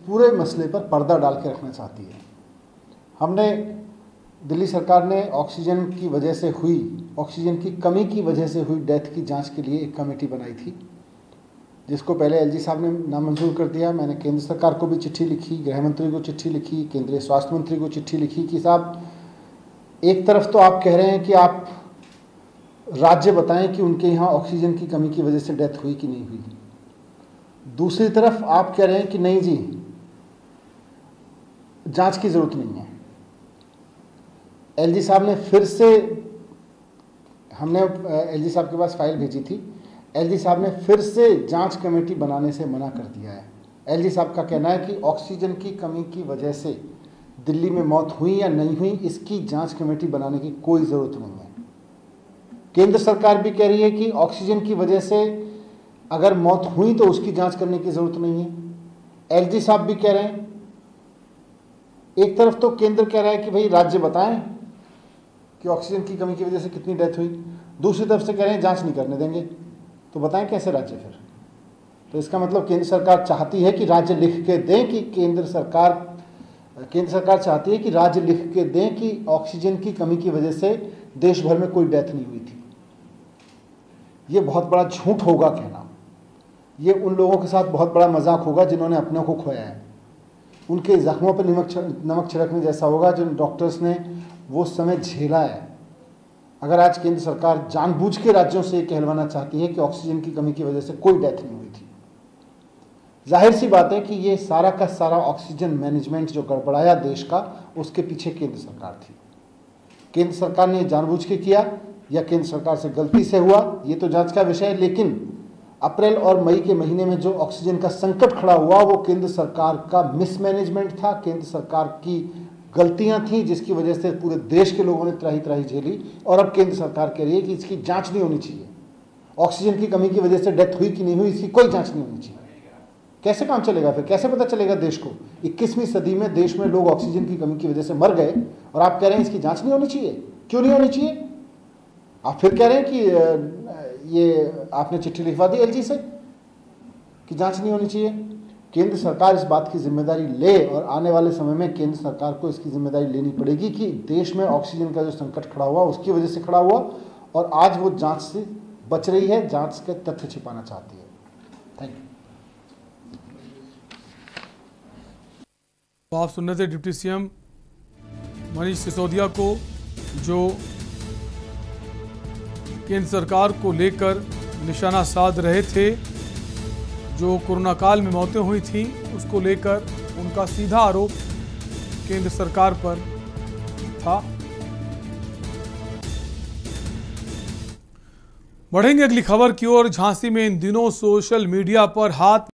पूरे मसले पर पर्दा डाल के रखना चाहती है। हमने दिल्ली सरकार ने ऑक्सीजन की वजह से हुई, ऑक्सीजन की कमी की वजह से हुई डेथ की जांच के लिए एक कमेटी बनाई थी, जिसको पहले एलजी साहब ने नामंजूर कर दिया। मैंने केंद्र सरकार को भी चिट्ठी लिखी, गृह मंत्री को चिट्ठी लिखी, केंद्रीय स्वास्थ्य मंत्री को चिट्ठी लिखी कि साहब, एक तरफ तो आप कह रहे हैं कि आप राज्य बताएं कि उनके यहाँ ऑक्सीजन की कमी की वजह से डेथ हुई कि नहीं हुई, दूसरी तरफ आप कह रहे हैं कि नहीं जी, जांच की जरूरत नहीं है। एलजी साहब ने फिर से, हमने एलजी साहब के पास फाइल भेजी थी, एलजी साहब ने फिर से जांच कमेटी बनाने से मना कर दिया है। एलजी साहब का कहना है कि ऑक्सीजन की कमी की वजह से दिल्ली में मौत हुई या नहीं हुई, इसकी जांच कमेटी बनाने की कोई ज़रूरत नहीं है। केंद्र सरकार भी कह रही है कि ऑक्सीजन की वजह से अगर मौत हुई तो उसकी जांच करने की ज़रूरत नहीं है। एलजी साहब भी कह रहे हैं, एक तरफ तो केंद्र कह रहा है कि भाई राज्य बताएं कि ऑक्सीजन की कमी की वजह से कितनी डेथ हुई, दूसरी तरफ से कह रहे हैं जांच नहीं करने देंगे, तो बताएं कैसे राज्य फिर? तो इसका मतलब केंद्र सरकार चाहती है कि राज्य लिख के दें कि केंद्र सरकार चाहती है कि राज्य लिख के दें कि ऑक्सीजन की कमी की वजह से देश भर में कोई डेथ नहीं हुई थी। ये बहुत बड़ा झूठ होगा कहना, ये उन लोगों के साथ बहुत बड़ा मजाक होगा जिन्होंने अपनों को खोया है, उनके जख्मों पर नमक छिड़कने जैसा होगा जिन डॉक्टर्स ने वो समय झेला है। अगर आज केंद्र सरकार जानबूझ के राज्यों से कहलवाना चाहती है कि ऑक्सीजन की कमी की वजह से कोई डेथ नहीं हुई थी, जाहिर सी बात है कि ये सारा का सारा ऑक्सीजन मैनेजमेंट जो गड़बड़ाया देश का, उसके पीछे केंद्र सरकार थी। केंद्र सरकार ने जानबूझ के किया या केंद्र सरकार से गलती से हुआ, ये तो जांच का विषय है, लेकिन अप्रैल और मई के महीने में जो ऑक्सीजन का संकट खड़ा हुआ वो केंद्र सरकार का मिसमैनेजमेंट था, केंद्र सरकार की गलतियां थी, जिसकी वजह से पूरे देश के लोगों ने त्राही त्राही झेली। और अब केंद्र सरकार कह रही है कि इसकी जांच नहीं होनी चाहिए, ऑक्सीजन की कमी की वजह से डेथ हुई कि नहीं हुई इसकी कोई जांच नहीं होनी चाहिए। कैसे काम चलेगा फिर? कैसे पता चलेगा देश को? 21वीं सदी में देश में लोग ऑक्सीजन की कमी की वजह से मर गए और आप कह रहे हैं इसकी जांच नहीं होनी चाहिए। क्यों नहीं होनी चाहिए? आप फिर कह रहे हैं कि ये आपने चिट्ठी लिखवा दी एलजी से कि जांच नहीं होनी चाहिए। केंद्र सरकार इस बात की जिम्मेदारी ले और आने वाले समय में केंद्र सरकार को इसकी जिम्मेदारी लेनी पड़ेगी कि देश में ऑक्सीजन का जो संकट खड़ा हुआ उसकी वजह से खड़ा हुआ और आज वो जांच से बच रही है, जांच के तथ्य छिपाना चाहती है। Thank you. तो आप सुन रहे थे डिप्टी सीएम मनीष सिसोदिया को, जो केंद्र सरकार को लेकर निशाना साध रहे थे। जो कोरोना काल में मौतें हुई थी उसको लेकर उनका सीधा आरोप केंद्र सरकार पर था। बढ़ेंगे अगली खबर की ओर। झांसी में इन दिनों सोशल मीडिया पर हाथ